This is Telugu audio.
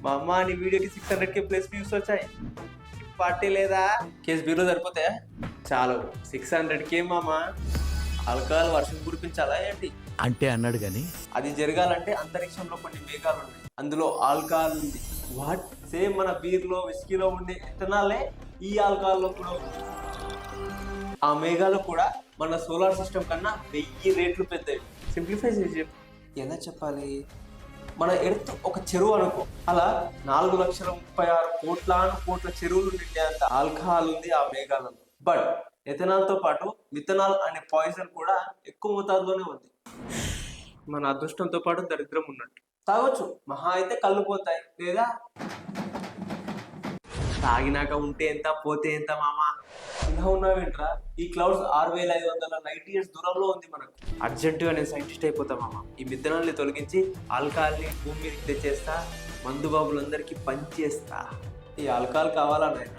మా అమ్మ నీ వీడియోకి 600K ప్లస్ వ్యూస్ వచ్చాయి. పార్టీ లేదా? కేసు బీలో సరిపోతాయా? చాలు 600K మామ. ఆల్కహాల్ వర్షం కురిపించాలా ఏంటి? అంటే అన్నాడు గాని అది జరగాలంటే అంతరిక్షంలో కొన్ని మేఘాలు ఉన్నాయి, అందులో ఆల్కహాల్ ఉంది. వాట్? సేమ్ మన బీర్లో విస్కీలో ఉండే ఇథనాలే ఈ ఆల్కహాల్లో కూడా ఉంది. ఆ మేఘాలు కూడా మన సోలార్ సిస్టమ్ కన్నా 1000 రెట్లు పెద్దవి. సింప్లిఫై చేసి ఎలా చెప్పాలి, మన ఎర్త్ ఒక చెరువు అనుకో, అలా 4,36,00,000 చెరువులు నిండేంత ఆల్కహాల్ ఉంది ఆ మేఘాలలో. బట్ ఎథనాల్ తో పాటు మిథనాల్ అనే పాయిజన్ కూడా ఎక్కువ మోతాదులోనే ఉంది. మన అదృష్టంతో పాటు దరిద్రం ఉన్నట్టు. తాగొచ్చు, మహా అయితే కళ్ళు పోతాయి, లేదా తాగినాక ఉంటే ఎంత పోతే ఎంత మామ. ఇలా ఉన్నావేంట్రా? ఈ క్లౌడ్స్ 6,500 light years దూరంలో ఉంది మనకు. అర్జెంటుగా నేను సైంటిస్ట్ అయిపోతా మామ. ఈ మిథనాల్ని తొలగించి ఆల్కహాల్ని భూమి మీదకి తెచ్చేస్తా, మందు బాబులందరికీ పంచేస్తా. ఈ ఆల్కహాల్ కావాలా నాయన?